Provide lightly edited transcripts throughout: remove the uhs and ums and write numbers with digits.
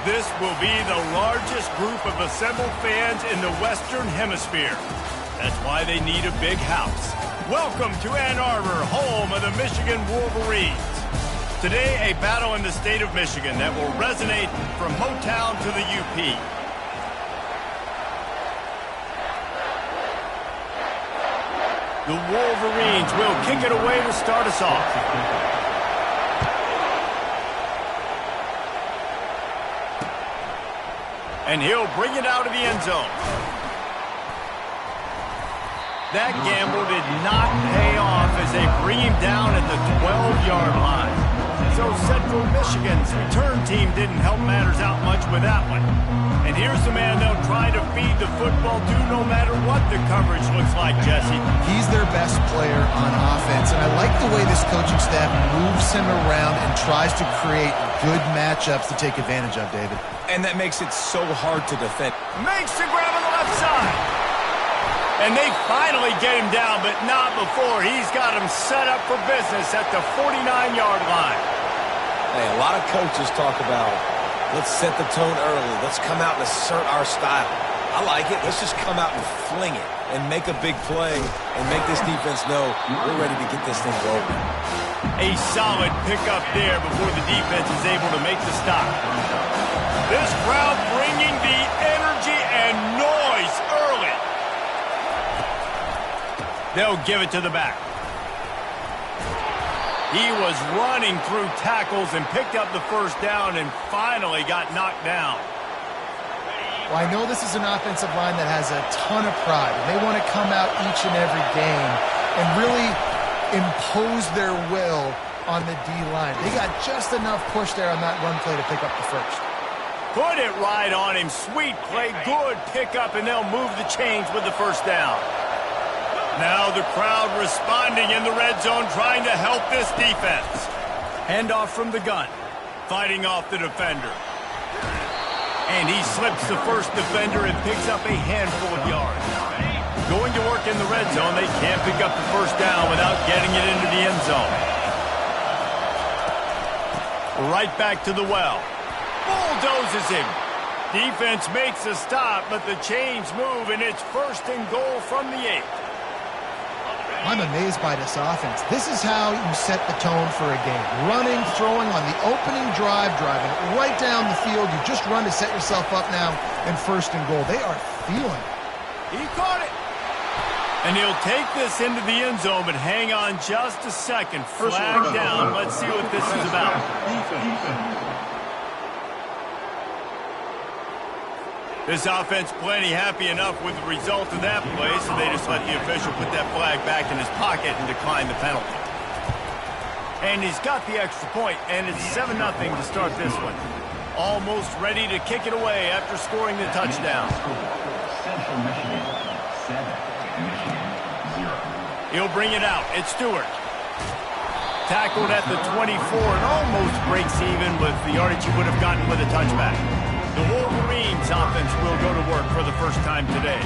This will be the largest group of assembled fans in the Western Hemisphere. That's why they need a big house. Welcome to Ann Arbor, home of the Michigan Wolverines. Today, a battle in the state of Michigan that will resonate from Motown to the UP. The Wolverines will kick it away to start us off. And he'll bring it out of the end zone. That gamble did not pay off as they bring him down at the 12-yard line. So Central Michigan's return team didn't help matters out much with that one. And here's the man they'll try to feed the football to no matter what the coverage looks like, Jesse. He's their best player on offense, and I like the way this coaching staff moves him around and tries to create good matchups to take advantage of, David. And that makes it so hard to defend. Makes the grab on the left side. And they finally get him down, but not before he's got him set up for business at the 49-yard line. Hey, a lot of coaches talk about, let's set the tone early. Let's come out and assert our style. I like it. Let's just come out and fling it and make a big play and make this defense know we're ready to get this thing rolling. A solid pickup there before the defense is able to make the stop. This crowd bringing the energy and noise early. They'll give it to the back. He was running through tackles and picked up the first down and finally got knocked down. Well, I know this is an offensive line that has a ton of pride. They want to come out each and every game and really impose their will on the D-line. They got just enough push there on that run play to pick up the first. Put it right on him. Sweet play, good pickup, and they'll move the chains with the first down. Now the crowd responding in the red zone, trying to help this defense. Handoff from the gun, fighting off the defender. And he slips the first defender and picks up a handful of yards. Going to work in the red zone, they can't pick up the first down without getting it into the end zone. Right back to the well. Bulldozes him. Defense makes a stop, but the chains move, and it's 1st and goal from the 8. I'm amazed by this offense. This is how you set the tone for a game. Running, throwing on the opening drive, driving right down the field. You just run to set yourself up now in 1st and goal. They are feeling it. He caught it. And he'll take this into the end zone, but hang on just a second. Flag down. Let's see what this is about. This offense plenty happy enough with the result of that play, so they just let the official put that flag back in his pocket and decline the penalty. And he's got the extra point, and it's 7-0 to start this one. Almost ready to kick it away after scoring the touchdown. Central Michigan 7, Michigan 0. He'll bring it out. It's Stewart. Tackled at the 24 and almost breaks even with the yardage he would have gotten with a touchback. The Wolverines offense will go to work for the first time today.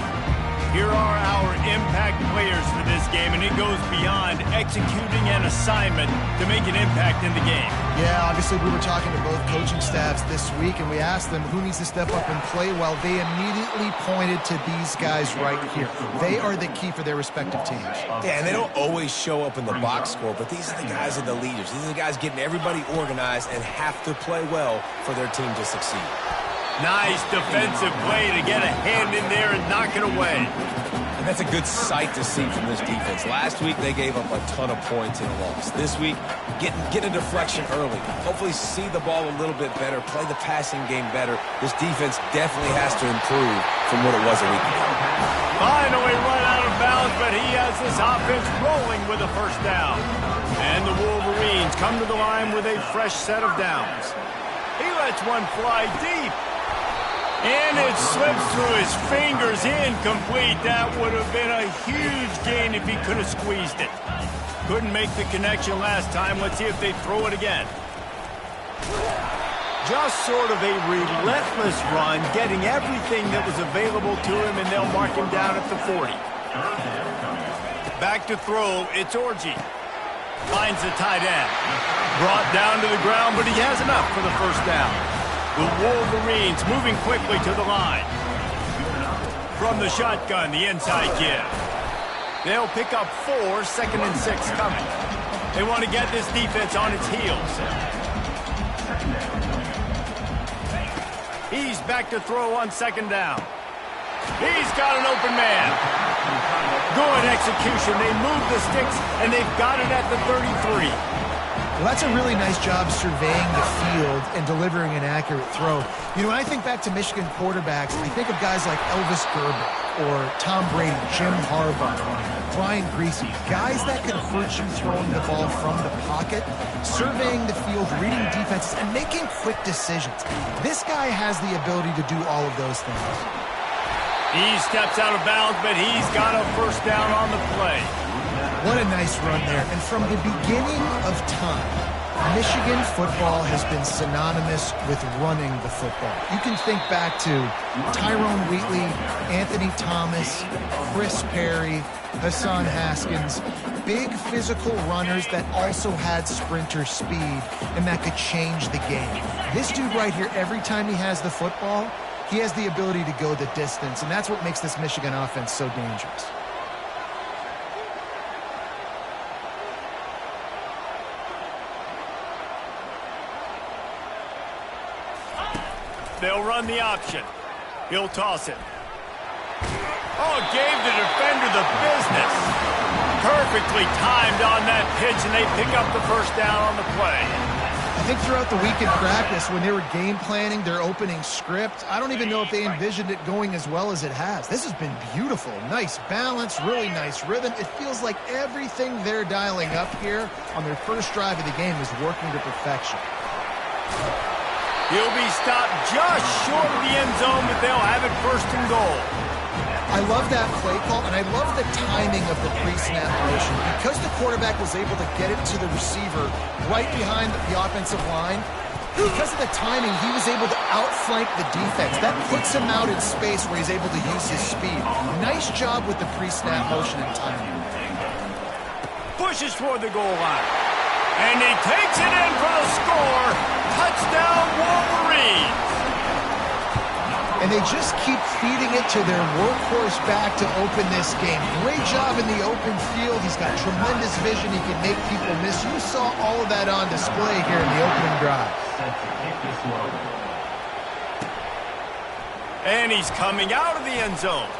Here are our impact players for this game, and it goes beyond executing an assignment to make an impact in the game. Yeah, obviously we were talking to both coaching staffs this week, and we asked them who needs to step up and play well. They immediately pointed to these guys right here. They are the key for their respective teams. Yeah, and they don't always show up in the box score, but these are the guys that are the leaders. These are the guys getting everybody organized and have to play well for their team to succeed. Nice defensive play to get a hand in there and knock it away. And that's a good sight to see from this defense. Last week, they gave up a ton of points in a loss. This week, get a deflection early. Hopefully see the ball a little bit better, play the passing game better. This defense definitely has to improve from what it was a week ago. Finally run out of bounds, but he has this offense rolling with a first down. And the Wolverines come to the line with a fresh set of downs. He lets one fly deep. And it slips through his fingers, incomplete. That would have been a huge gain if he could have squeezed it. Couldn't make the connection last time. Let's see if they throw it again. Just sort of a relentless run, getting everything that was available to him, and they'll mark him down at the 40. Back to throw, it's Orji. Finds the tight end. Brought down to the ground, but he has enough for the first down. The Wolverines moving quickly to the line. From the shotgun, the inside give. They'll pick up 4, 2nd and 6 coming. They want to get this defense on its heels. He's back to throw on 2nd down. He's got an open man. Good execution. They move the sticks, and they've got it at the 33. Well, that's a really nice job surveying the field and delivering an accurate throw. You know, when I think back to Michigan quarterbacks, I think of guys like Elvis Gerber or Tom Brady, Jim Harbaugh, Brian Griese, guys that can hurt you throwing the ball from the pocket, surveying the field, reading defenses, and making quick decisions. This guy has the ability to do all of those things. He steps out of bounds, but he's got a first down on the play. What a nice run there. And from the beginning of time, Michigan football has been synonymous with running the football. You can think back to Tyrone Wheatley, Anthony Thomas, Chris Perry, Hassan Haskins, big physical runners that also had sprinter speed and that could change the game. This dude right here, every time he has the football, he has the ability to go the distance, and that's what makes this Michigan offense so dangerous. They'll run the option. He'll toss it. Oh, gave the defender the business. Perfectly timed on that pitch, and they pick up the first down on the play. I think throughout the week in practice, when they were game planning their opening script, I don't even know if they envisioned it going as well as it has. This has been beautiful. Nice balance, really nice rhythm. It feels like everything they're dialing up here on their first drive of the game is working to perfection. He'll be stopped just short of the end zone, but they'll have it 1st and goal. I love that play call, and I love the timing of the pre-snap motion. Because the quarterback was able to get it to the receiver right behind the offensive line, because of the timing, he was able to outflank the defense. That puts him out in space where he's able to use his speed. Nice job with the pre-snap motion and timing. Pushes toward the goal line. And he takes it in for the score. Touchdown, Wolverines. And they just keep feeding it to their workhorse back to open this game. Great job in the open field. He's got tremendous vision. He can make people miss. You saw all of that on display here in the opening drive. And he's coming out of the end zone.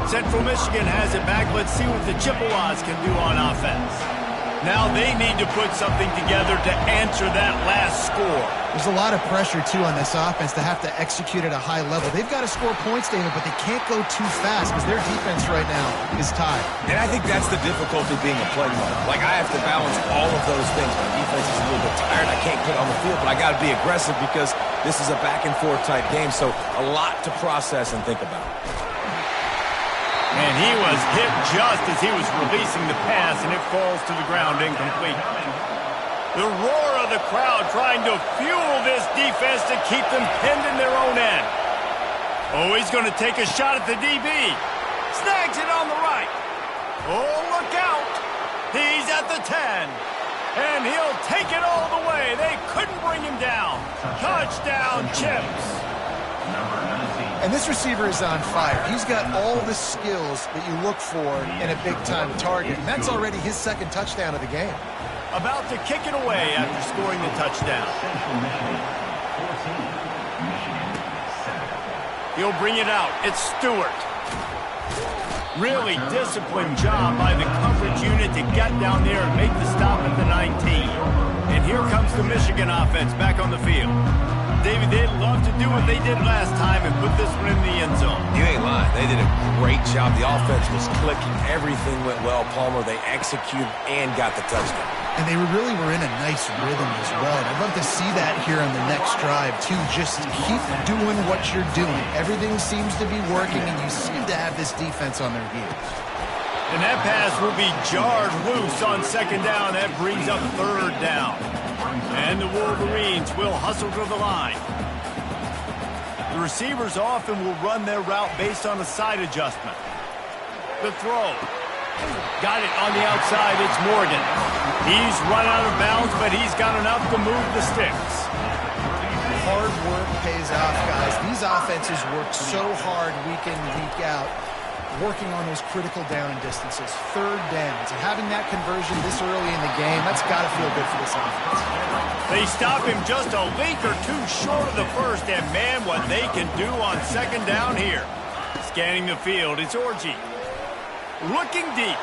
Central Michigan has it back. Let's see what the Chippewas can do on offense. Now they need to put something together to answer that last score. There's a lot of pressure, too, on this offense to have to execute at a high level. They've got to score points, David, but they can't go too fast because their defense right now is tied. And I think that's the difficulty being a play runner. Like, I have to balance all of those things. My defense is a little bit tired. I can't get on the field, but I got to be aggressive because this is a back-and-forth type game, so a lot to process and think about. And he was hit just as he was releasing the pass, and it falls to the ground incomplete. The roar of the crowd trying to fuel this defense to keep them pinned in their own end. Oh, he's going to take a shot at the DB. Snags it on the right. Oh, look out. He's at the 10. And he'll take it all the way. They couldn't bring him down. Touchdown, Chips. And this receiver is on fire. He's got all the skills that you look for in a big-time target. And that's already his 2nd touchdown of the game. About to kick it away after scoring the touchdown. He'll bring it out. It's Stewart. Really disciplined job by the coverage unit to get down there and make the stop at the 19. And here comes the Michigan offense back on the field. David, they'd love to do what they did last time and put this one in the end zone. You ain't lying. They did a great job. The offense was clicking. Everything went well. Palmer, they executed and got the touchdown. And they really were in a nice rhythm as well. And I'd love to see that here on the next drive, too. Just keep doing what you're doing. Everything seems to be working, and you seem to have this defense on their heels. And that pass will be jarred loose on 2nd down. That brings up 3rd down. And the Wolverines will hustle to the line. The receivers often will run their route based on a side adjustment. The throw. Got it on the outside. It's Morgan. He's run out of bounds, but he's got enough to move the sticks. Hard work pays off, guys. These offenses work so hard week in, week out, working on those critical down distances, third downs. And having that conversion this early in the game, that's got to feel good for this offense. They stop him just a link or two short of the first, and man, what they can do on second down here. Scanning the field, it's Orji. Looking deep.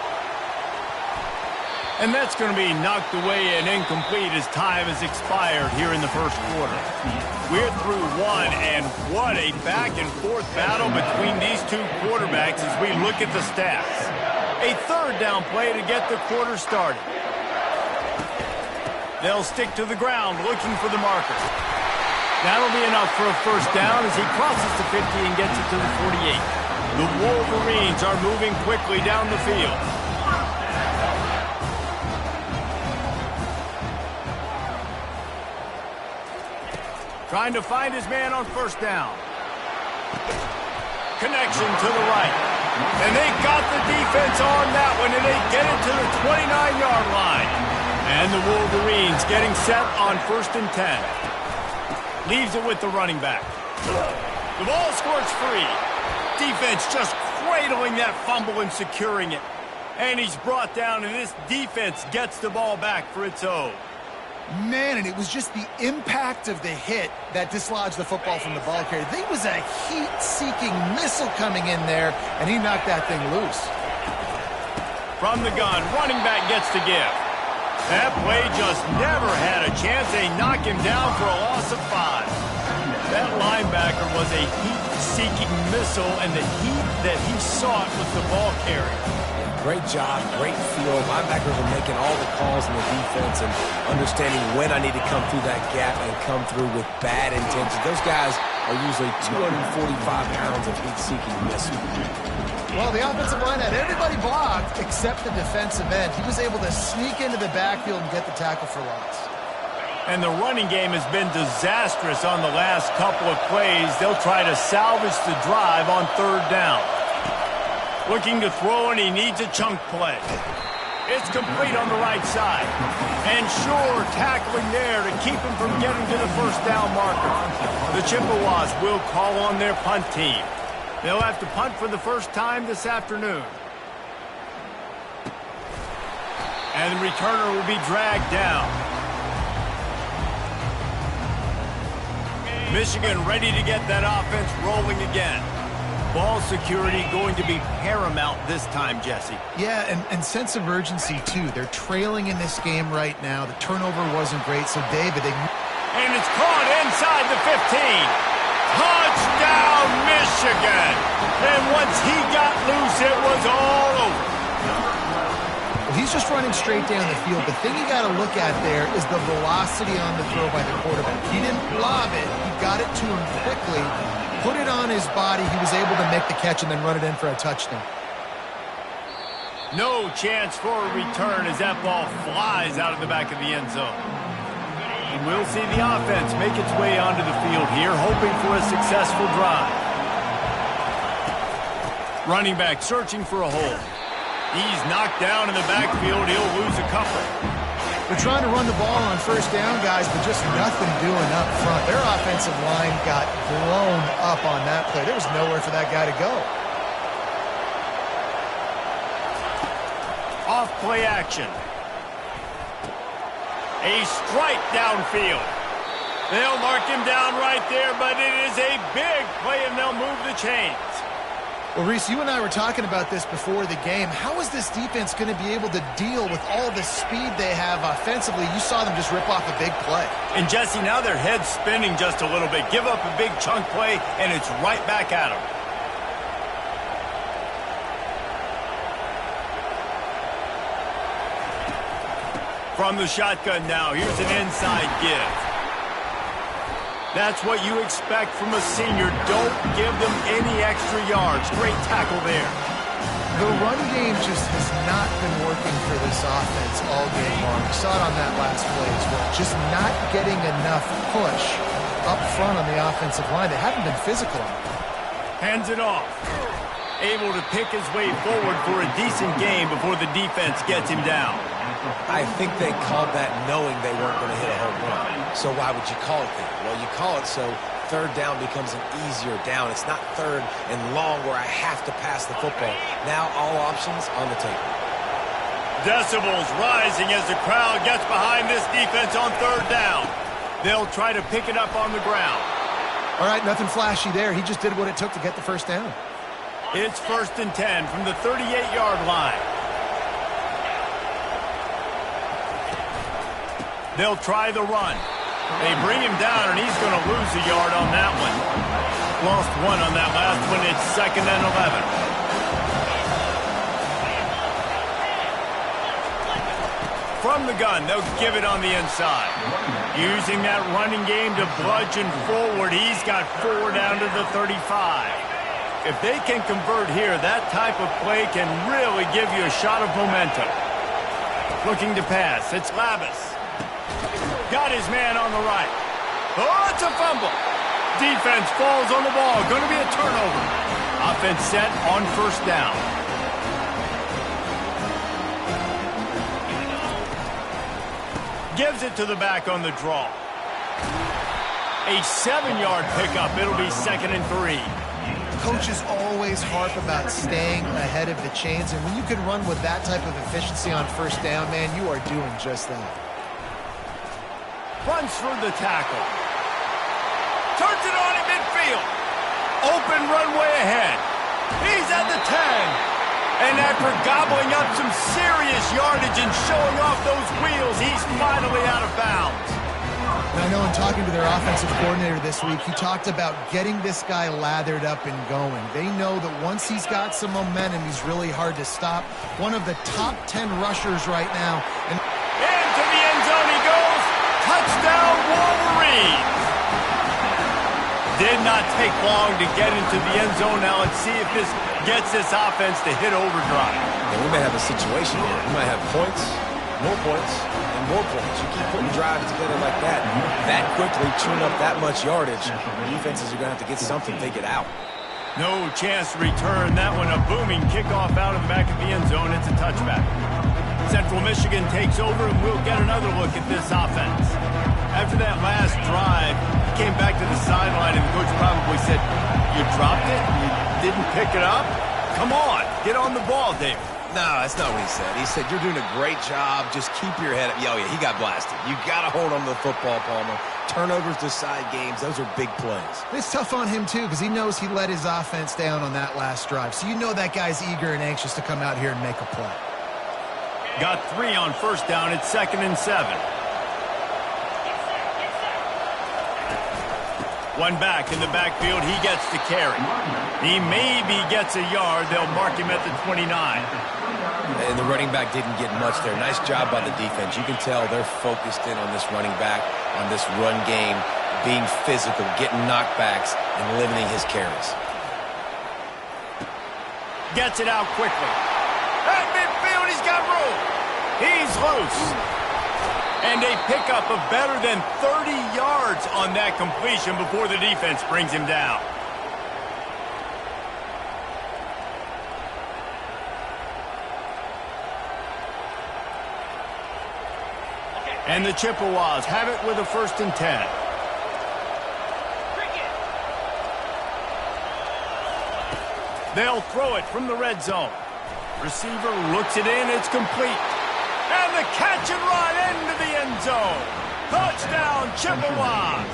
And that's going to be knocked away and incomplete as time has expired here in the first quarter. We're through one, and what a back-and-forth battle between these two quarterbacks as we look at the stats. A third down play to get the quarter started. They'll stick to the ground looking for the marker. That'll be enough for a first down as he crosses the 50 and gets it to the 48. The Wolverines are moving quickly down the field. Trying to find his man on first down. Connection to the right. And they got the defense on that one, and they get it to the 29-yard line. And the Wolverines getting set on 1st and 10. Leaves it with the running back. The ball squirts free. Defense just cradling that fumble and securing it. And he's brought down, and this defense gets the ball back for its own. Man, and it was just the impact of the hit that dislodged the football from the ball carrier. There was a heat-seeking missile coming in there, and he knocked that thing loose. From the gun, running back gets to give. That play just never had a chance. They knock him down for a loss of 5. That linebacker was a heat-seeking missile, and the heat that he sought was the ball carrier. Great job, great feel. Linebackers are making all the calls in the defense and understanding when I need to come through that gap and come through with bad intentions. Those guys are usually 245 pounds of heat-seeking missile. Well, the offensive line had everybody blocked except the defensive end. He was able to sneak into the backfield and get the tackle for loss. And the running game has been disastrous on the last couple of plays. They'll try to salvage the drive on third down. Looking to throw, and he needs a chunk play. It's complete on the right side. And sure, tackling there to keep him from getting to the first down marker. The Chippewas will call on their punt team. They'll have to punt for the first time this afternoon. And the returner will be dragged down. Michigan ready to get that offense rolling again. Ball security going to be paramount this time, Jesse. Yeah, and sense of urgency, too. They're trailing in this game right now. The turnover wasn't great, so David... And it's caught inside the 15. Touchdown, Michigan! And once he got loose, it was all over. Well, he's just running straight down the field. The thing you got to look at there is the velocity on the throw by the quarterback. He didn't lob it. He got it to him quickly. Put it on his body. He was able to make the catch and then run it in for a touchdown. No chance for a return as that ball flies out of the back of the end zone. And we'll see the offense make its way onto the field here, hoping for a successful drive. Running back searching for a hole. He's knocked down in the backfield. He'll lose a couple. They're trying to run the ball on first down, guys, but just nothing doing up front. Their offensive line got blown up on that play. There was nowhere for that guy to go. Off play action. A strike downfield. They'll mark him down right there, but it is a big play, and they'll move the chains. Well, Reese, you and I were talking about this before the game. How is this defense going to be able to deal with all the speed they have offensively? You saw them just rip off a big play. And, Jesse, now their head's spinning just a little bit. Give up a big chunk play, and it's right back at them. From the shotgun now, here's an inside give. That's what you expect from a senior. Don't give them any extra yards. Great tackle there. The run game just has not been working for this offense all game long. We saw it on that last play as well. Just not getting enough push up front on the offensive line. They haven't been physical. Hands it off. Able to pick his way forward for a decent game before the defense gets him down. I think they called that knowing they weren't going to hit a home run. So why would you call it that? Well, you call it so third down becomes an easier down. It's not third and long where I have to pass the football. Now all options on the table. Decibels rising as the crowd gets behind this defense on third down. They'll try to pick it up on the ground. All right, nothing flashy there. He just did what it took to get the first down. It's 1st and 10 from the 38-yard line. They'll try the run. They bring him down, and he's going to lose a yard on that one. Lost one on that last one. It's 2nd and 11. From the gun, they'll give it on the inside. Using that running game to bludgeon forward, he's got 4 down to the 35. If they can convert here, that type of play can really give you a shot of momentum. Looking to pass, it's Labus. Got his man on the right. Oh, it's a fumble. Defense falls on the ball. Going to be a turnover. Offense set on 1st down. Gives it to the back on the draw. A 7-yard pickup. It'll be 2nd and 3. Coaches always harp about staying ahead of the chains, and when you can run with that type of efficiency on 1st down, man, you are doing just that. Runs through the tackle. Turns it on in midfield. Open runway ahead. He's at the 10. And after gobbling up some serious yardage and showing off those wheels, he's finally out of bounds. And I know in talking to their offensive coordinator this week, he talked about getting this guy lathered up and going. They know that once he's got some momentum, he's really hard to stop. One of the top 10 rushers right now. And into the end zone he goes. Touchdown, Wolverines. Did not take long to get into the end zone. Now let's see if this gets this offense to hit overdrive. And we may have a situation here. We might have points, more points, and more points. You keep putting drives together like that quickly, tune up that much yardage, defenses are going to have to get something to take it out. No chance to return that one. A booming kickoff out of the back of the end zone. It's a touchback. Central Michigan takes over, and we'll get another look at this offense. After that last drive, he came back to the sideline, and the coach probably said, "You dropped it? You didn't pick it up? Come on, get on the ball, David." No, that's not what he said. He said, "You're doing a great job. Just keep your head up." Oh, yeah, he got blasted. You got to hold on to the football, Palmer. Turnovers decide games. Those are big plays. It's tough on him, too, because he knows he let his offense down on that last drive. So you know that guy's eager and anxious to come out here and make a play. Got 3 on 1st down. It's 2nd and 7. One back in the backfield. He gets to carry. He maybe gets a yard. They'll mark him at the 29. And the running back didn't get much there. Nice job by the defense. You can tell they're focused in on this running back, on this run game, being physical, getting knockbacks, and limiting his carries. Gets it out quickly. At midfield, he's got room. He's loose. And a pickup of better than 30 yards on that completion before the defense brings him down. And the Chippewas have it with a 1st and 10. They'll throw it from the red zone. Receiver looks it in. It's complete. And the catch and run into the end zone. Touchdown, Chippewas.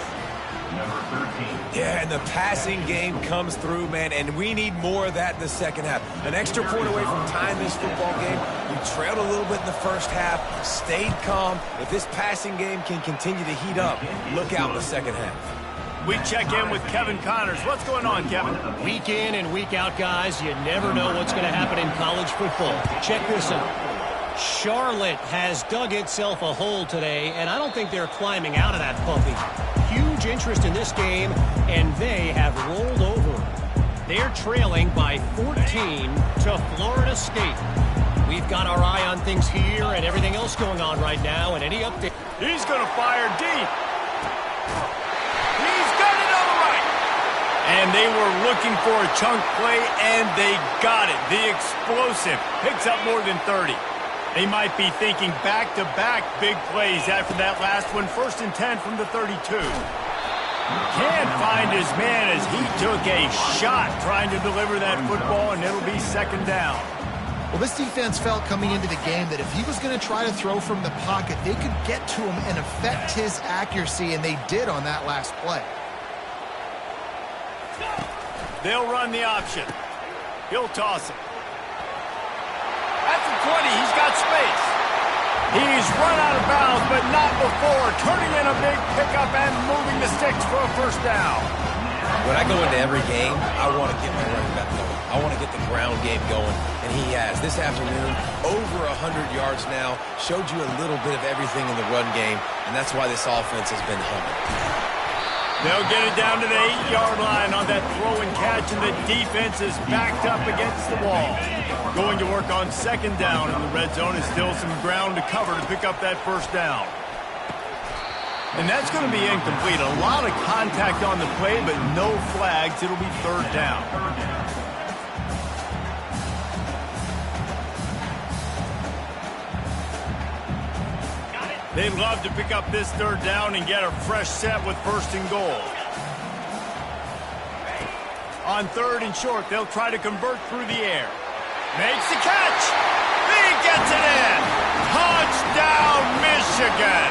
Number 13. Yeah, and the passing game comes through, man, and we need more of that in the second half. An extra point away from tying this football game. We trailed a little bit in the first half, stayed calm. If this passing game can continue to heat up, look out in the second half. We check in with Kevin Connors. What's going on, Kevin? Week in and week out, guys, you never know what's going to happen in college football. Check this out. Charlotte has dug itself a hole today, and I don't think they're climbing out of that puppy. Huge interest in this game, and they have rolled over. They're trailing by 14 to Florida State. We've got our eye on things here and everything else going on right now, and any update. He's going to fire deep. He's got it on the right. And they were looking for a chunk play, and they got it. The explosive picks up more than 30. They might be thinking back-to-back big plays after that last one. 1st and 10 from the 32. Can't find his man as he took a shot trying to deliver that football, and it'll be 2nd down. Well, this defense felt coming into the game that if he was going to try to throw from the pocket, they could get to him and affect his accuracy, and they did on that last play. They'll run the option. He'll toss it. At the 20, he's got space. He's run out of bounds, but not before. Turning in a big pickup and moving the sticks for a 1st down. When I go into every game, I want to get my running back going. I want to get the ground game going, and he has. This afternoon, over 100 yards now, showed you a little bit of everything in the run game, and that's why this offense has been humming. They'll get it down to the 8-yard line on that throw and catch, and the defense is backed up against the wall. Going to work on 2nd down, and the red zone is still some ground to cover to pick up that 1st down. And that's going to be incomplete. A lot of contact on the play, but no flags. It'll be 3rd down. They'd love to pick up this 3rd down and get a fresh set with 1st and goal. On 3rd and short, they'll try to convert through the air. Makes the catch. He gets it in. Touchdown, Michigan.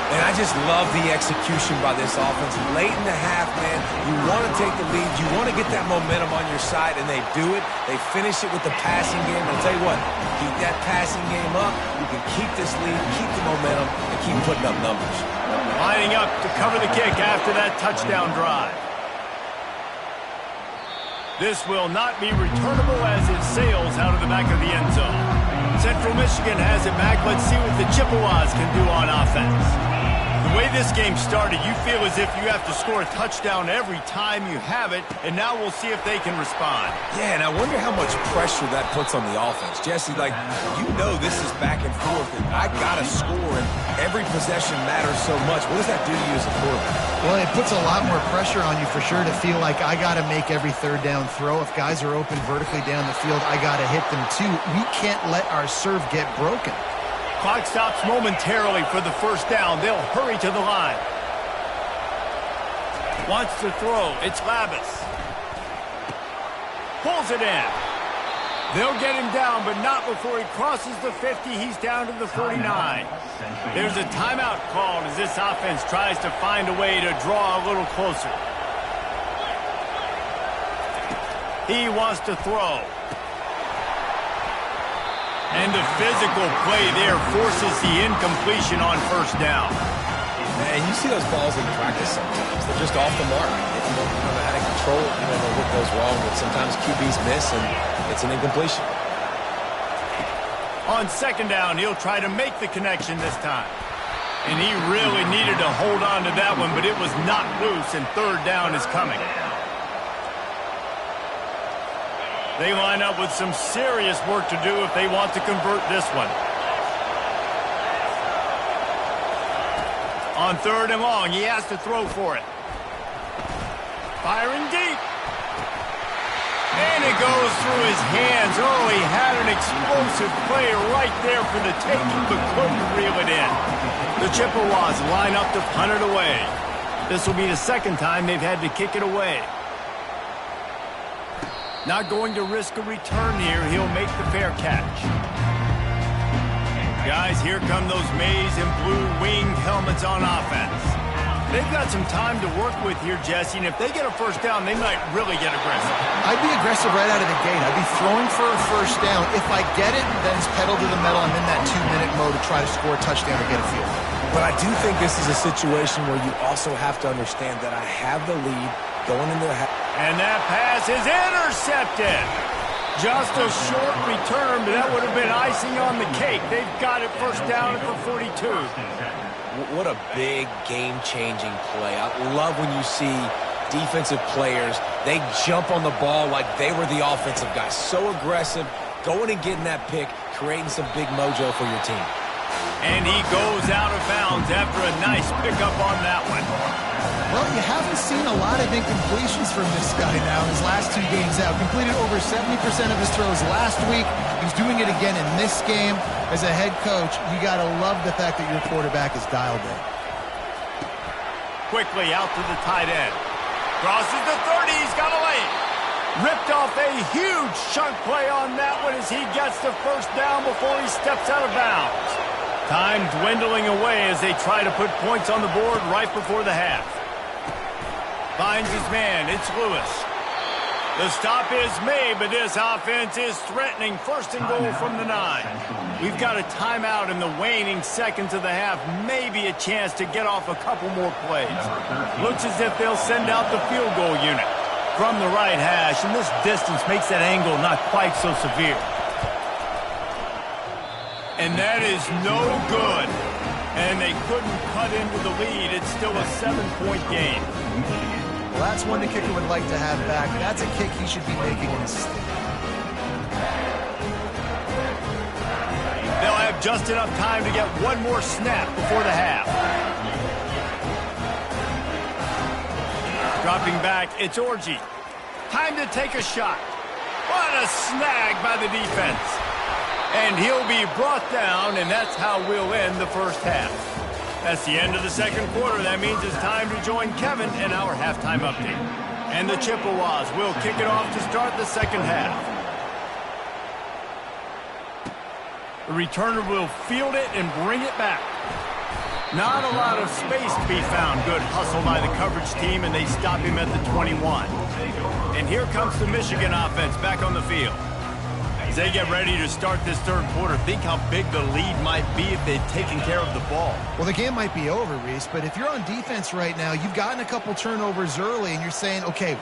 And I just love the execution by this offense. Late in the half, man, you want to take the lead. You want to get that momentum on your side, and they do it. They finish it with the passing game. I'll tell you what, keep that passing game up. You can keep this lead, keep the momentum, and keep putting up numbers. Lining up to cover the kick after that touchdown drive. This will not be returnable as it sails out of the back of the end zone. Central Michigan has it back. Let's see what the Chippewas can do on offense. The way this game started, you feel as if you have to score a touchdown every time you have it, and now we'll see if they can respond. Yeah, and I wonder how much pressure that puts on the offense. Jesse, like, you know this is back and forth, and I got to score, and every possession matters so much. What does that do to you as a quarterback? Well, it puts a lot more pressure on you for sure to feel like I got to make every 3rd down throw. If guys are open vertically down the field, I got to hit them too. We can't let our serve get broken. Clock stops momentarily for the 1st down. They'll hurry to the line. Wants to throw. It's Labus. Pulls it in. They'll get him down, but not before he crosses the 50. He's down to the 49. There's a timeout called as this offense tries to find a way to draw a little closer. He wants to throw. And the physical play there forces the incompletion on 1st down. Man, you see those balls in practice sometimes. They're just off the mark. You don't know how to control it. You don't know what goes wrong, but sometimes QBs miss, and it's an incompletion. On 2nd down, he'll try to make the connection this time. And he really needed to hold on to that one, but it was not loose, and 3rd down is coming. They line up with some serious work to do if they want to convert this one. On 3rd and long, he has to throw for it. Firing deep. And it goes through his hands. Oh, he had an explosive play right there for the taking, but couldn't reel it in. The Chippewas line up to punt it away. This will be the 2nd time they've had to kick it away. Not going to risk a return here. He'll make the fair catch. Guys, here come those maize and blue winged helmets on offense. They've got some time to work with here, Jesse, and if they get a 1st down, they might really get aggressive. I'd be aggressive right out of the gate. I'd be throwing for a 1st down. If I get it, then it's pedal to the metal. I'm in that 2-minute mode to try to score a touchdown or get a field. But I do think this is a situation where you also have to understand that I have the lead going into the half. And that pass is intercepted. Just a short return, but that would have been icing on the cake. They've got it 1st down at the 42. What a big game-changing play. I love when you see defensive players, they jump on the ball like they were the offensive guys. So aggressive, going and getting that pick, creating some big mojo for your team. And he goes out of bounds after a nice pickup on that one. Well, you haven't seen a lot of incompletions from this guy now in his last 2 games out. Completed over 70% of his throws last week. He's doing it again in this game. As a head coach, you got to love the fact that your quarterback is dialed in. Quickly out to the tight end. Crosses the 30. He's got a lane. Ripped off a huge chunk play on that one as he gets the first down before he steps out of bounds. Time dwindling away as they try to put points on the board right before the half. Finds his man. It's Lewis. The stop is made, but this offense is threatening. First and goal from the 9. We've got a timeout in the waning seconds of the half. Maybe a chance to get off a couple more plays. Looks as if they'll send out the field goal unit from the right hash, and this distance makes that angle not quite so severe. And that is no good. And they couldn't cut into the lead. It's still a 7-point game. Well, that's one the kicker would like to have back. That's a kick he should be making in his stadium. They'll have just enough time to get one more snap before the half. Dropping back, it's Orji. Time to take a shot. What a snag by the defense. And he'll be brought down, and that's how we'll end the first half. That's the end of the second quarter. That means it's time to join Kevin in our halftime update. And the Chippewas will kick it off to start the second half. The returner will field it and bring it back. Not a lot of space to be found. Good hustle by the coverage team, and they stop him at the 21. And here comes the Michigan offense back on the field. As they get ready to start this third quarter, think how big the lead might be if they'd taken care of the ball. Well, the game might be over, Reese, but if you're on defense right now, you've gotten a couple turnovers early, and you're saying, okay,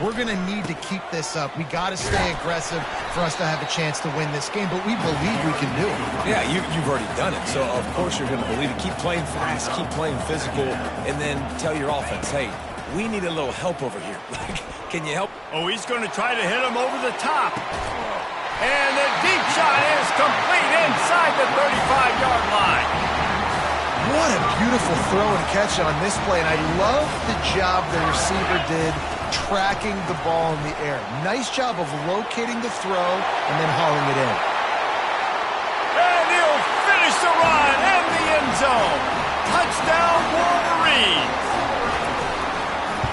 we're going to need to keep this up. We got to stay aggressive for us to have a chance to win this game, but we believe we can do it. Yeah, you've already done it, so of course you're going to believe it. Keep playing fast, keep playing physical, and then tell your offense, hey, we need a little help over here. Can you help? Oh, he's going to try to hit him over the top. And the deep shot is complete inside the 35-yard line. What a beautiful throw and catch on this play, and I love the job the receiver did tracking the ball in the air. Nice job of locating the throw and then hauling it in. And he'll finish the run in the end zone. Touchdown, Wolverines.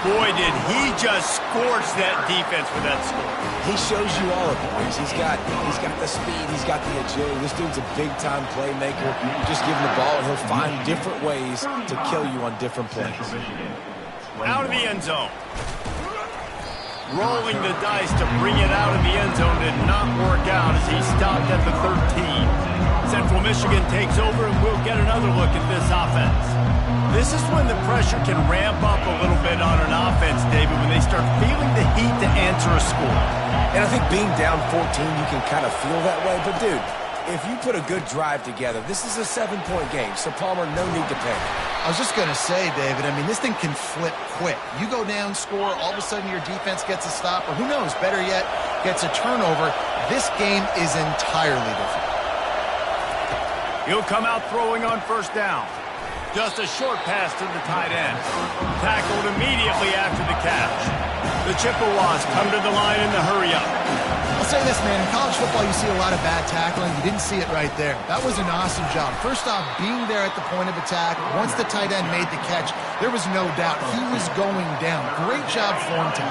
Boy, did he just scorch that defense with that score. He shows you all of it, boys. He's got the speed, he's got the agility. This dude's a big-time playmaker. Just give him the ball, and he'll find different ways to kill you on different plays. Out of the end zone. Rolling the dice to bring it out of the end zone did not work out as he stopped at the 13. Central Michigan takes over, and we'll get another look at this offense. This is when the pressure can ramp up a little bit on an offense, David, when they start feeling the heat to answer a score. And I think being down 14, you can kind of feel that way. But, dude, if you put a good drive together, this is a 7-point game. So, Palmer, no need to panic. I was just going to say, David, I mean, this thing can flip quick. You go down, score, all of a sudden your defense gets a stop, or who knows, better yet, gets a turnover. This game is entirely different. He'll come out throwing on first down. Just a short pass to the tight end. Tackled immediately after the catch. The Chippewas come to the line in the hurry-up. I'll say this, man. In college football, you see a lot of bad tackling. You didn't see it right there. That was an awesome job. First off, being there at the point of attack. Once the tight end made the catch, there was no doubt he was going down. Great job for him, Tom.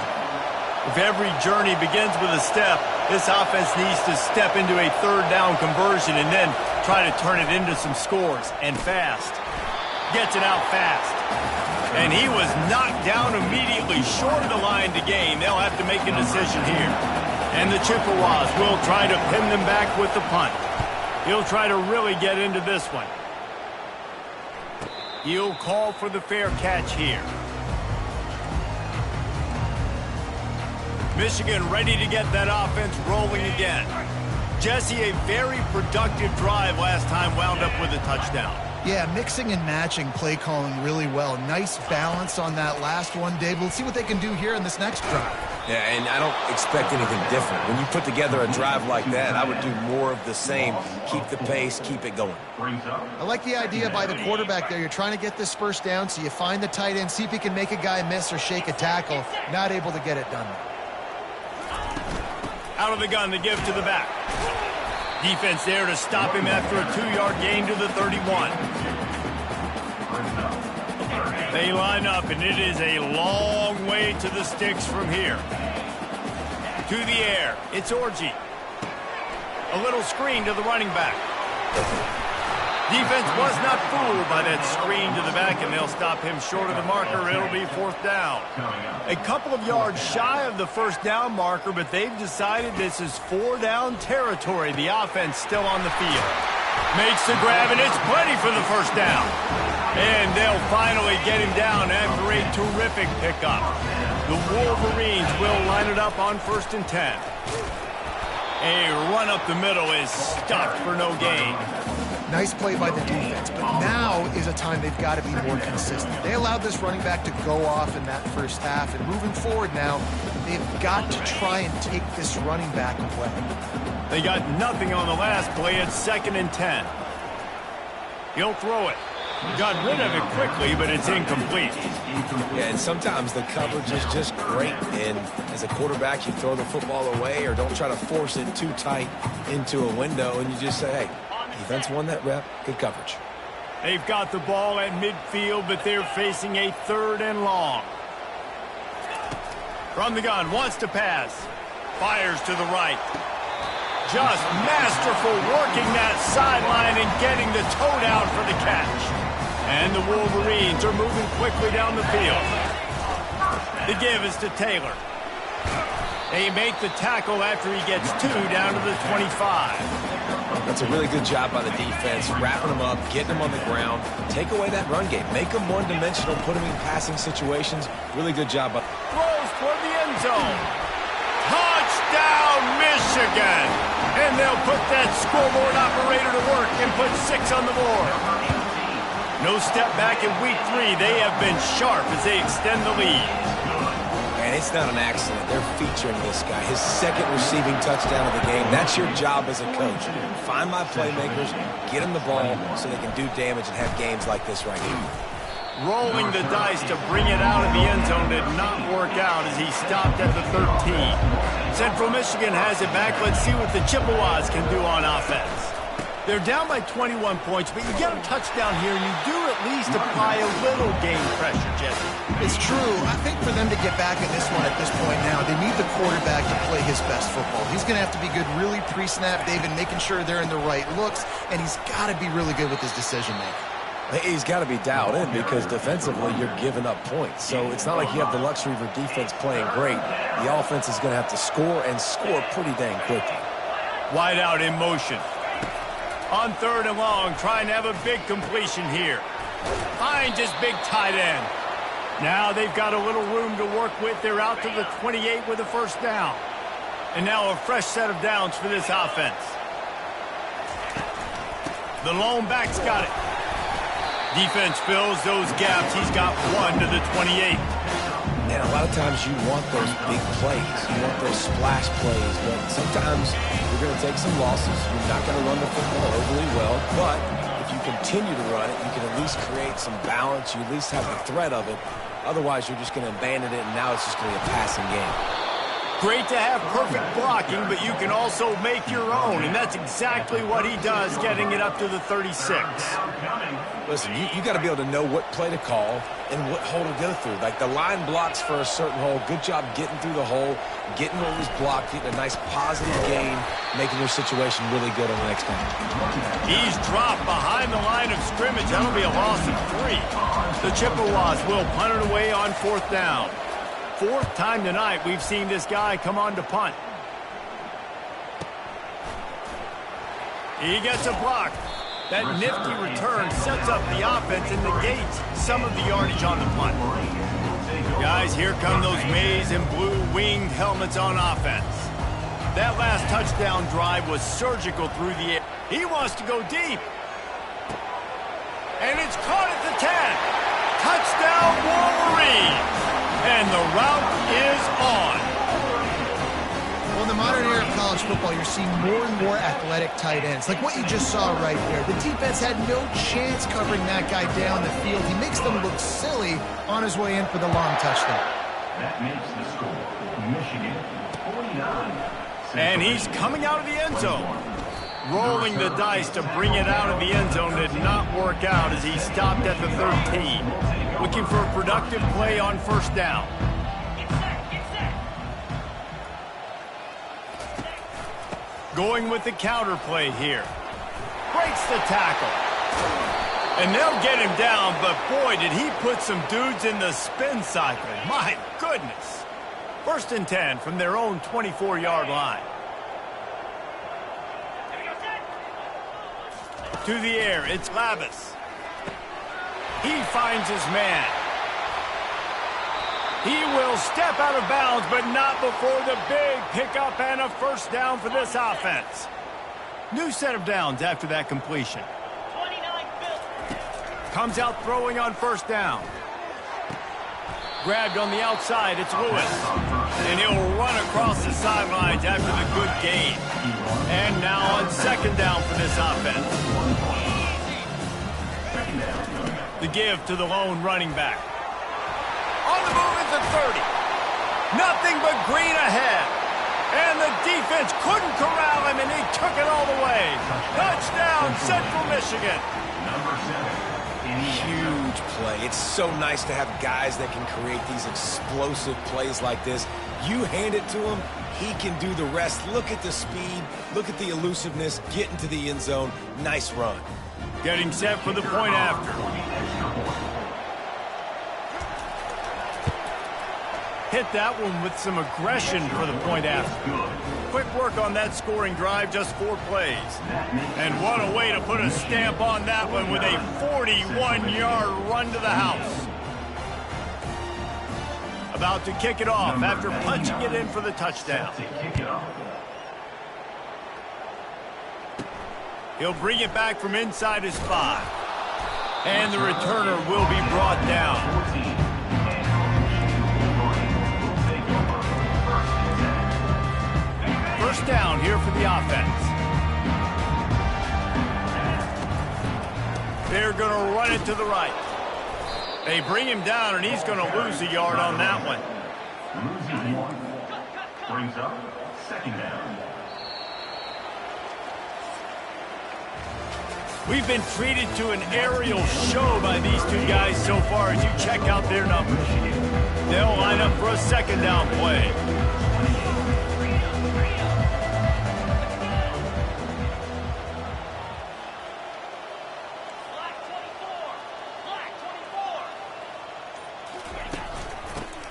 If every journey begins with a step, this offense needs to step into a third down conversion and then try to turn it into some scores, and fast. Gets it out fast. And he was knocked down immediately short of the line to gain. They'll have to make a decision here. And the Chippewas will try to pin them back with the punt. He'll try to really get into this one. He'll call for the fair catch here. Michigan ready to get that offense rolling again. Jesse, a very productive drive last time, wound up with a touchdown. Yeah, mixing and matching play calling really well. Nice balance on that last one, Dave. We'll see what they can do here in this next drive. Yeah, and I don't expect anything different. When you put together a drive like that, I would do more of the same. Keep the pace, keep it going. I like the idea by the quarterback there. You're trying to get this first down, so you find the tight end, see if he can make a guy miss or shake a tackle. Not able to get it done. Out of the gun to give to the back. Defense there to stop him after a 2-yard gain to the 31. They line up, and it is a long way to the sticks from here. To the air, it's Orji. A little screen to the running back. Defense was not fooled by that screen to the back, and they'll stop him short of the marker. It'll be 4th down. A couple of yards shy of the 1st down marker, but they've decided this is 4-down territory. The offense still on the field. Makes the grab, and it's plenty for the 1st down. And they'll finally get him down after a terrific pickup. The Wolverines will line it up on 1st and 10. A run up the middle is stopped for no gain. Nice play by the defense, but now is a time they've got to be more consistent. They allowed this running back to go off in that first half, and moving forward now, they've got to try and take this running back away. They got nothing on the last play. It's 2nd and 10. He'll throw it. Got rid of it quickly, but it's incomplete. Yeah, and sometimes the coverage is just great. And as a quarterback, you throw the football away or don't try to force it too tight into a window, and you just say, hey, defense won that rep. Good coverage. They've got the ball at midfield, but they're facing a 3rd and long. From the gun, wants to pass. Fires to the right. Just masterful working that sideline and getting the toe down for the catch. And the Wolverines are moving quickly down the field. The give is to Taylor. They make the tackle after he gets 2 down to the 25. That's a really good job by the defense, wrapping them up, getting them on the ground. Take away that run game. Make them one-dimensional, put them in passing situations. Really good job. Throws toward the end zone. Touchdown, Michigan! And they'll put that scoreboard operator to work and put 6 on the board. No step back in week 3. They have been sharp as they extend the lead. And it's not an accident. They're featuring this guy. His 2nd receiving touchdown of the game. That's your job as a coach. Find my playmakers, get them the ball so they can do damage and have games like this right here. Rolling the dice to bring it out of the end zone did not work out as he stopped at the 13. Central Michigan has it back. Let's see what the Chippewas can do on offense. They're down by 21 points, but you get a touchdown here, and you do at least apply a little game pressure, Jesse. It's true. I think for them to get back in this one at this point now, they need the quarterback to play his best football. He's going to have to be good really pre-snap, David, making sure they're in the right looks, and he's got to be really good with his decision-making. He's got to be dialed in because defensively you're giving up points. So it's not like you have the luxury of your defense playing great. The offense is going to have to score and score pretty dang quickly. Wide out in motion. On 3rd and long, trying to have a big completion here. Finds his big tight end. Now they've got a little room to work with. They're out to the 28 with a 1st down. And now a fresh set of downs for this offense. The lone back's got it. Defense fills those gaps. He's got 1 to the 28. And a lot of times you want those big plays. You want those splash plays. But sometimes you're going to take some losses. You're not going to run the football overly well. But if you continue to run it, you can at least create some balance. You at least have the threat of it. Otherwise, you're just going to abandon it, and now it's just going to be a passing game. Great to have perfect blocking, but you can also make your own, and that's exactly what he does, getting it up to the 36. Listen, you got to be able to know what play to call and what hole to go through. Like the line blocks for a certain hole. Good job getting through the hole, getting what was blocked, getting a nice positive gain, making your situation really good on the next time. He's dropped behind the line of scrimmage. That'll be a loss of 3. The Chippewas will punt it away on 4th down. 4th time tonight we've seen this guy come on to punt. He gets a block. That nifty return sets up the offense and negates some of the yardage on the punt. Guys, here come those maize and blue winged helmets on offense. That last touchdown drive was surgical through the air. He wants to go deep. And it's caught at the 10. Touchdown, Wolverines. And the route is on. Well, in the modern era of college football, you're seeing more and more athletic tight ends, like what you just saw right there. The defense had no chance covering that guy down the field. He makes them look silly on his way in for the long touchdown. That makes the score Michigan 49. And he's coming out of the end zone. Rolling the dice to bring it out of the end zone did not work out as he stopped at the 13. Looking for a productive play on first down. Going with the counter play here. Breaks the tackle. And they'll get him down, but boy, did he put some dudes in the spin cycle. My goodness. 1st and 10 from their own 24-yard line. To the air, it's Lavis. He finds his man. He will step out of bounds, but not before the big pickup and a first down for this offense. New set of downs after that completion. Comes out throwing on first down. Grabbed on the outside, it's Lewis. And he'll run across the sidelines after the good gain. And now on second down for this offense. The give to the lone running back. On the move at the 30. Nothing but green ahead. And the defense couldn't corral him, and he took it all the way. Touchdown, Central Michigan. Number 7. Huge play. It's so nice to have guys that can create these explosive plays like this. You hand it to him, he can do the rest. Look at the speed. Look at the elusiveness. Get into the end zone. Nice run. Getting set for the point after. Hit that one with some aggression for the point after. Quick work on that scoring drive, just 4 plays. And what a way to put a stamp on that one with a 41-yard run to the house. About to kick it off after punching it in for the touchdown. He'll bring it back from inside his 5. And the returner will be brought down. First down here for the offense. They're going to run it to the right. They bring him down, and he's going to lose a yard on that one. Losing 1. Brings up second down. We've been treated to an aerial show by these two guys so far as you check out their numbers. They'll line up for a second down play.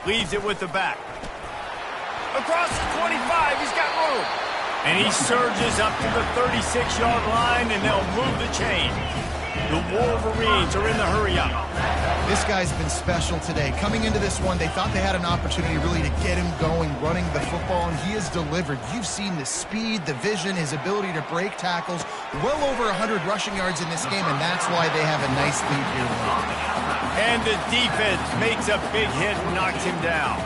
Leaves it with the back. Across the 25, he's got room. And he surges up to the 36-yard line, and they'll move the chain. The Wolverines are in the hurry-up. This guy's been special today. Coming into this one, they thought they had an opportunity really to get him going, running the football, and he has delivered. You've seen the speed, the vision, his ability to break tackles. Well over 100 rushing yards in this game, and that's why they have a nice lead here tonight. And the defense makes a big hit and knocks him down.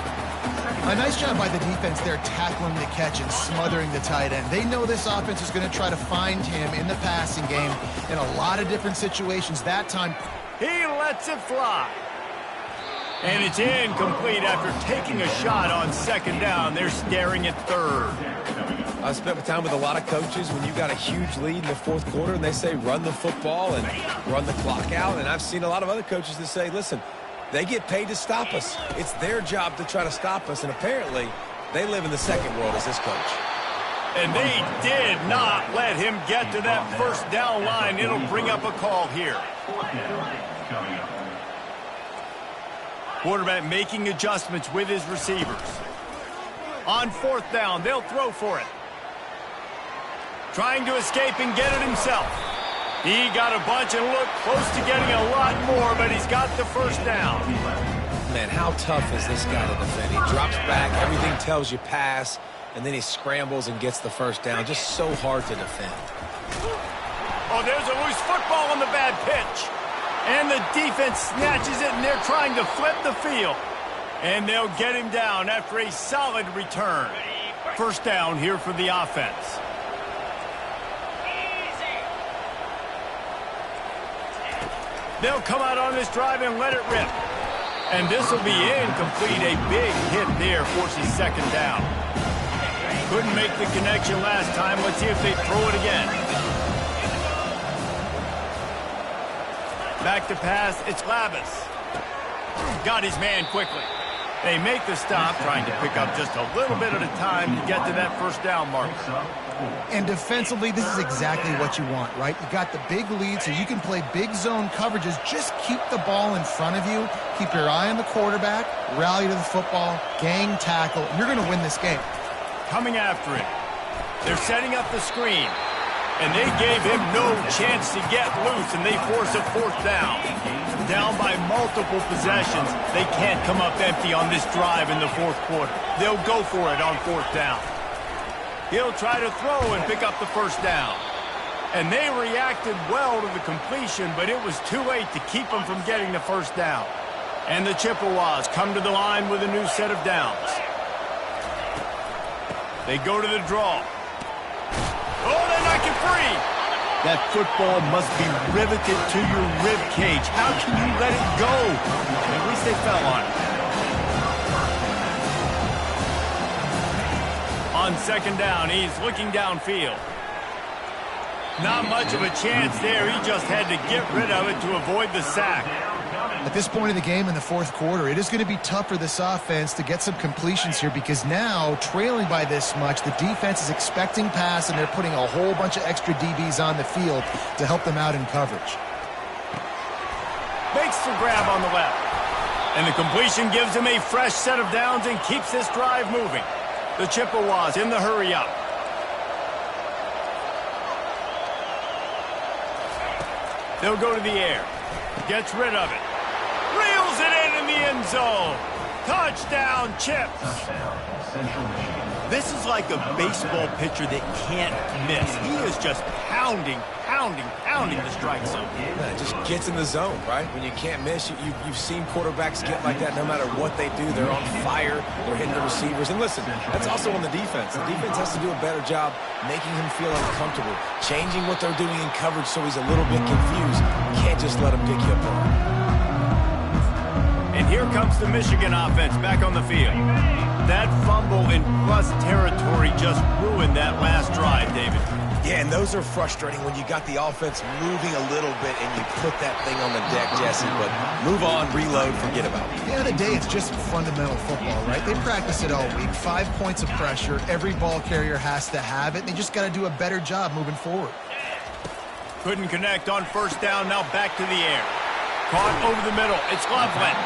A nice job by the defense there tackling the catch and smothering the tight end. They know this offense is going to try to find him in the passing game in a lot of different situations. That time, he lets it fly. And it's incomplete after taking a shot on second down. They're staring at third. I spent time with a lot of coaches when you got a huge lead in the 4th quarter and they say run the football and run the clock out. And I've seen a lot of other coaches that say, listen, they get paid to stop us. It's their job to try to stop us. And apparently they live in the second world as this coach. And they did not let him get to that first down line. It'll bring up a call here. Quarterback making adjustments with his receivers. On 4th down, they'll throw for it. Trying to escape and get it himself. He got a bunch and looked close to getting a lot more, but he's got the first down. Man, how tough is this guy to defend? He drops back, everything tells you pass, and then he scrambles and gets the first down. Just so hard to defend. Oh, there's a loose football on the bad pitch. And the defense snatches it, and they're trying to flip the field. And they'll get him down after a solid return. First down here for the offense. They'll come out on this drive and let it rip. And this will be incomplete. A big hit there forces second down. Couldn't make the connection last time. Let's see if they throw it again. Back to pass. It's Lavis. Got his man quickly. They make the stop, trying to pick up just a little bit at a time to get to that first down marker. And defensively, this is exactly what you want, right? You got the big lead, so you can play big zone coverages. Just keep the ball in front of you. Keep your eye on the quarterback. Rally to the football. Gang tackle. You're going to win this game. Coming after it. They're setting up the screen. And they gave him no chance to get loose, and they force a fourth down. Down by multiple possessions, they can't come up empty on this drive in the fourth quarter. They'll go for it on fourth down. He'll try to throw and pick up the first down. And they reacted well to the completion, but it was too late to keep them from getting the first down. And the Chippewas come to the line with a new set of downs. They go to the draw. Oh, they knock it free. That football must be riveted to your rib cage. How can you let it go? At least they fell on it. On second down, he's looking downfield. Not much of a chance there. He just had to get rid of it to avoid the sack. At this point of the game in the fourth quarter, it is going to be tough for this offense to get some completions here because now, trailing by this much, the defense is expecting pass and they're putting a whole bunch of extra DBs on the field to help them out in coverage. Makes the grab on the left. And the completion gives him a fresh set of downs and keeps this drive moving. The Chippewas in the hurry up. They'll go to the air. Gets rid of it. Reels it in the end zone. Touchdown, Chips. This is like a baseball pitcher that can't miss. He is just pounding the strike zone. Yeah, it just gets in the zone, right? When you can't miss, you've seen quarterbacks get like that no matter what they do. They're on fire. They're hitting the receivers. And listen, that's also on the defense. The defense has to do a better job making him feel uncomfortable, changing what they're doing in coverage so he's a little bit confused. You can't just let him pick you apart. And here comes the Michigan offense back on the field. That fumble in plus territory just ruined that last drive, David. Yeah, and those are frustrating when you got the offense moving a little bit and you put that thing on the deck, Jesse. But move on, reload, forget about it. At the end of the day, it's just fundamental football, right? They practice it all week. 5 points of pressure. Every ball carrier has to have it. They just got to do a better job moving forward. Couldn't connect on first down. Now back to the air. Caught over the middle. It's Loveland.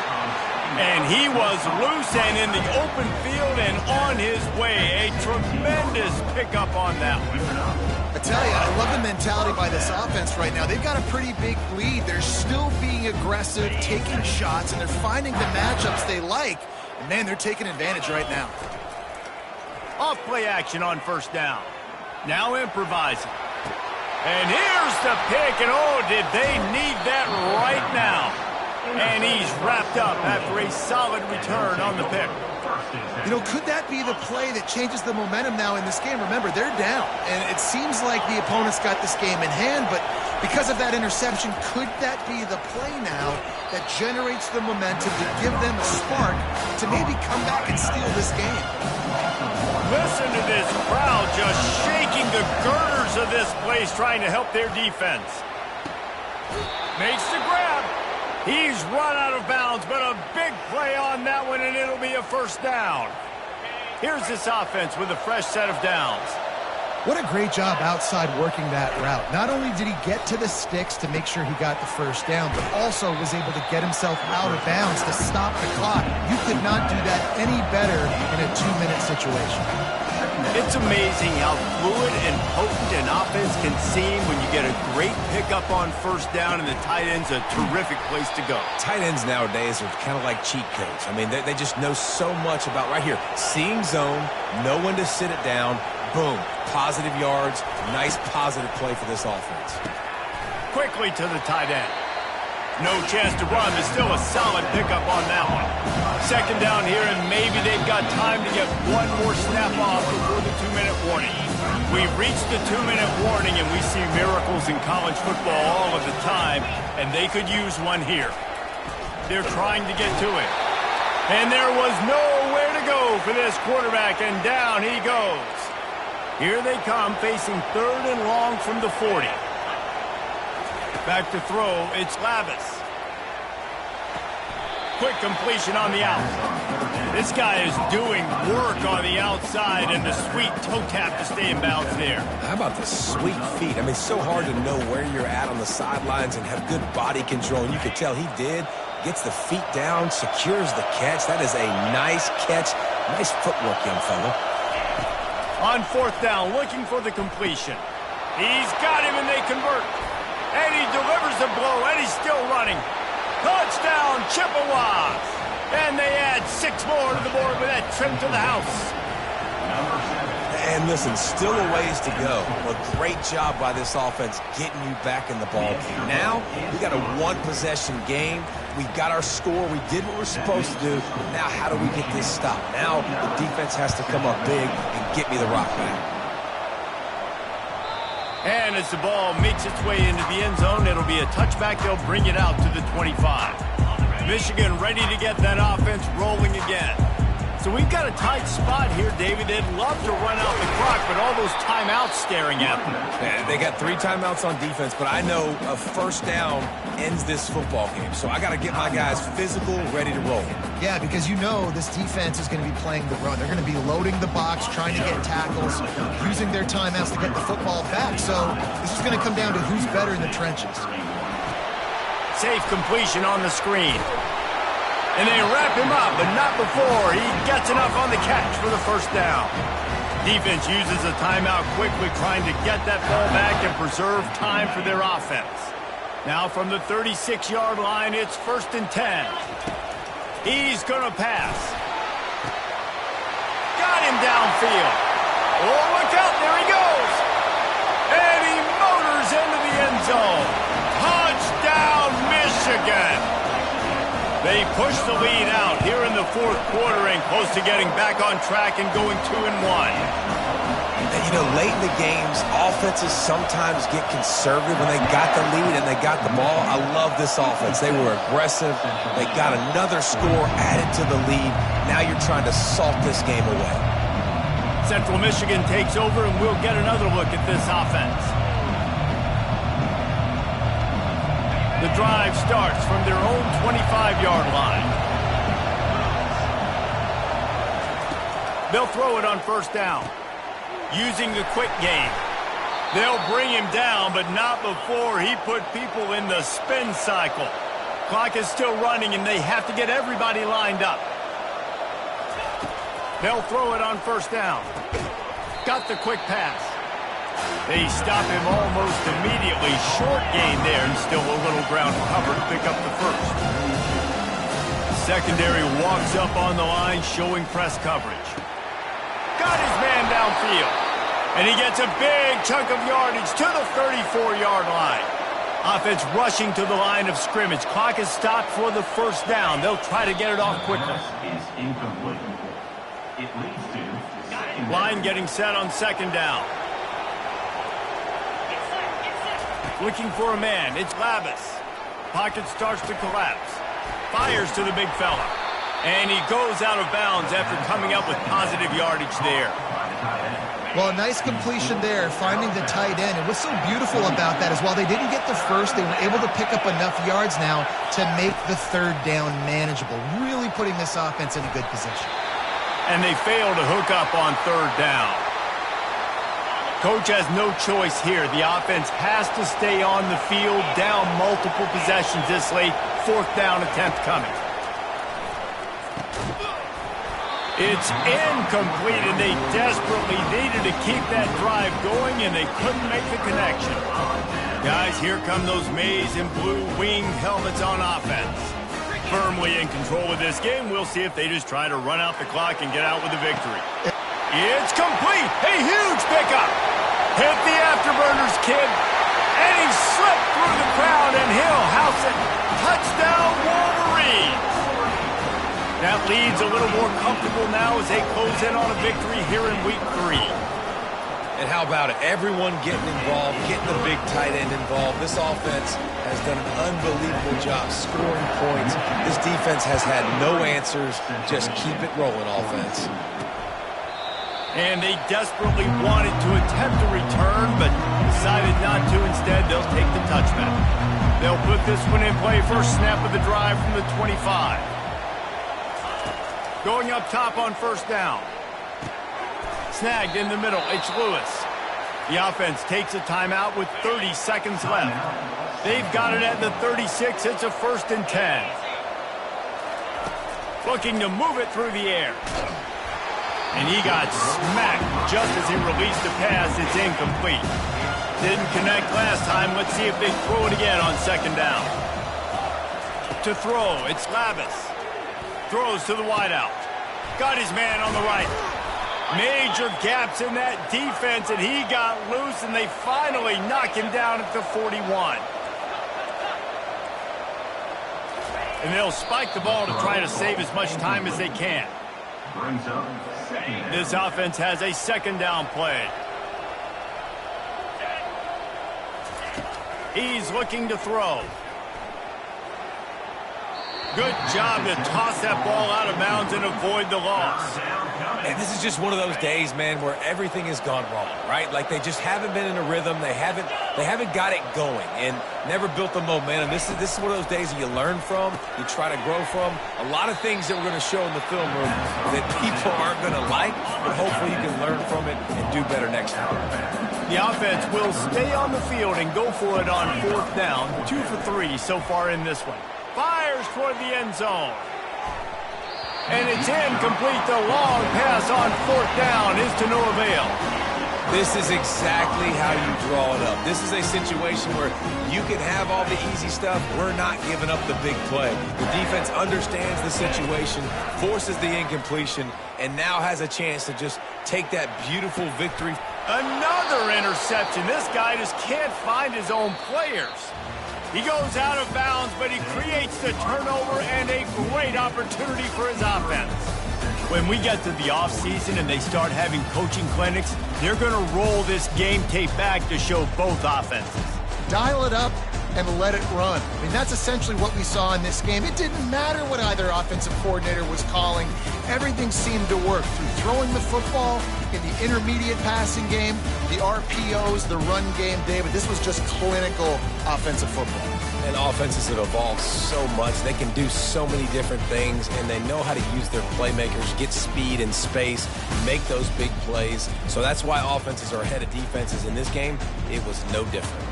And he was loose and in the open field and on his way. A tremendous pickup on that one. I tell you, I love the mentality by this offense right now. They've got a pretty big lead. They're still being aggressive, taking shots, and they're finding the matchups they like. And, man, they're taking advantage right now. Off play action on first down. Now improvising. And here's the pick, and oh, did they need that right now. And he's wrapped up after a solid return on the pick. You know, could that be the play that changes the momentum now in this game? Remember, they're down, and it seems like the opponent's got this game in hand, but because of that interception, could that be the play now that generates the momentum to give them a spark to maybe come back and steal this game? Listen to this crowd just shaking the girders of this place trying to help their defense. Makes the grab. He's run out of bounds, but a big play on that one, and it'll be a first down. Here's this offense with a fresh set of downs. What a great job outside working that route. Not only did he get to the sticks to make sure he got the first down, but also was able to get himself out of bounds to stop the clock. You could not do that any better in a 2-minute situation. It's amazing how fluid and potent an offense can seem when you get a great pickup on first down, and the tight end's a terrific place to go. Tight ends nowadays are kind of like cheat codes. I mean, they just know so much about, right here, seeing zone, know when to sit it down, boom, positive yards, nice positive play for this offense. Quickly to the tight end. No chance to run, but still a solid pickup on that one. Second down here, and maybe they've got time to get one more snap off before the 2-minute warning. We've reached the 2-minute warning, and we see miracles in college football all of the time, and they could use one here. They're trying to get to it. And there was nowhere to go for this quarterback, and down he goes. Here they come, facing 3rd and long from the 40. Back to throw, it's Lavis. Quick completion on the out. This guy is doing work on the outside, and the sweet toe tap to stay in bounds there. How about the sweet feet? I mean, it's so hard to know where you're at on the sidelines and have good body control, and you could tell he did. Gets the feet down, secures the catch. That is a nice catch. Nice footwork, young fella. On 4th down, looking for the completion. He's got him, and they convert. And he delivers the blow, and he's still running. Touchdown, Chippewas! And they add 6 more to the board with that trip to the house. And listen, still a ways to go. A great job by this offense getting you back in the ball game. Now, we got a 1-possession game. We got our score. We did what we're supposed to do. Now, how do we get this stopped? Now, the defense has to come up big and get me the rock back. And as the ball makes its way into the end zone, it'll be a touchback. They'll bring it out to the 25. Michigan ready to get that offense rolling again. So we've got a tight spot here, David. They'd love to run out the clock, but all those timeouts staring at them. Yeah, they got 3 timeouts on defense, but I know a first down ends this football game. So I got to get my guys physical, ready to roll. Yeah, because you know this defense is going to be playing the run. They're going to be loading the box, trying to get tackles, using their timeouts to get the football back. So this is going to come down to who's better in the trenches. Safe completion on the screen. And they wrap him up, but not before he gets enough on the catch for the first down. Defense uses a timeout quickly, trying to get that ball back and preserve time for their offense. Now from the 36-yard line, it's 1st and 10. He's going to pass. Got him downfield. Oh, look out, there he goes. And he motors into the end zone. Touchdown, Michigan. They push the lead out here in the 4th quarter and close to getting back on track and going 2-1. And, you know, late in the games, offenses sometimes get conservative when they got the lead and they got the ball. I love this offense. They were aggressive. They got another score added to the lead. Now you're trying to salt this game away. Central Michigan takes over, and we'll get another look at this offense. The drive starts from their own 25-yard line. They'll throw it on 1st down. Using the quick game. They'll bring him down, but not before he put people in the spin cycle. Clock is still running, and they have to get everybody lined up. They'll throw it on 1st down. Got the quick pass. They stop him almost immediately. Short gain there, and still a little ground cover to pick up the first. Secondary walks up on the line, showing press coverage. Got his man downfield. And he gets a big chunk of yardage to the 34-yard line. Offense rushing to the line of scrimmage. Clock is stopped for the 1st down. They'll try to get it off quickly. Is incomplete. It leads to Line getting set on 2nd down. Looking for a man. It's Lavis. Pocket starts to collapse. Fires to the big fella. And he goes out of bounds after coming up with positive yardage there. Well, a nice completion there, finding the tight end. And what's so beautiful about that is while they didn't get the first, they were able to pick up enough yards now to make the 3rd down manageable. Really putting this offense in a good position. And they fail to hook up on 3rd down. Coach has no choice here. The offense has to stay on the field, down multiple possessions this late. 4th down attempt coming. It's incomplete, and they desperately needed to keep that drive going, and they couldn't make the connection. Guys, here come those maize and blue winged helmets on offense. Firmly in control of this game. We'll see if they just try to run out the clock and get out with a victory. It's complete. A huge pickup. Hit the afterburners, kid. And he slipped through the crowd, and he'll house it. Touchdown, Wolverines! That lead's a little more comfortable now as they close in on a victory here in Week 3. And how about it? Everyone getting involved, getting the big tight end involved. This offense has done an unbelievable job scoring points. This defense has had no answers. Just keep it rolling, offense. And they desperately wanted to attempt a return, but decided not to. Instead, they'll take the touchback. They'll put this one in play. First snap of the drive from the 25. Going up top on first down. Snagged in the middle. It's Lewis. The offense takes a timeout with 30 seconds left. They've got it at the 36. It's a 1st and 10. Looking to move it through the air. And he got smacked just as he released the pass. It's incomplete. Didn't connect last time. Let's see if they throw it again on 2nd down. To throw, it's Lavis. Throws to the wideout. Got his man on the right. Major gaps in that defense, and he got loose, and they finally knock him down at the 41. And they'll spike the ball to try to save as much time as they can. Brings up second. This offense has a 2nd down play. He's looking to throw. Good job to toss that ball out of bounds and avoid the loss. And this is just one of those days, man, where everything has gone wrong, right? Like they just haven't been in a rhythm. They haven't got it going and never built the momentum. This is one of those days that you learn from, you try to grow from. A lot of things that we're going to show in the film room that people aren't going to like, but hopefully you can learn from it and do better next time. The offense will stay on the field and go for it on 4th down. 2 for 3 so far in this one. Fires toward the end zone. And it's incomplete. The long pass on 4th down is to no avail. This is exactly how you draw it up. This is a situation where you can have all the easy stuff. We're not giving up the big play. The defense understands the situation, forces the incompletion, and now has a chance to just take that beautiful victory. Another interception. This guy just can't find his own players. He goes out of bounds, but he creates the turnover and a great opportunity for his offense. When we get to the offseason and they start having coaching clinics, they're going to roll this game tape back to show both offenses. Dial it up and let it run. I mean, that's essentially what we saw in this game. It didn't matter what either offensive coordinator was calling. Everything seemed to work through throwing the football, in the intermediate passing game, the RPOs, the run game, David. This was just clinical offensive football. And offenses have evolved so much. They can do so many different things, and they know how to use their playmakers, get speed and space, make those big plays. So that's why offenses are ahead of defenses. In this game, it was no different.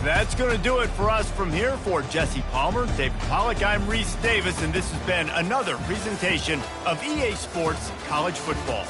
That's going to do it for us from here. For Jesse Palmer, David Pollack, I'm Reese Davis, and this has been another presentation of EA Sports College Football.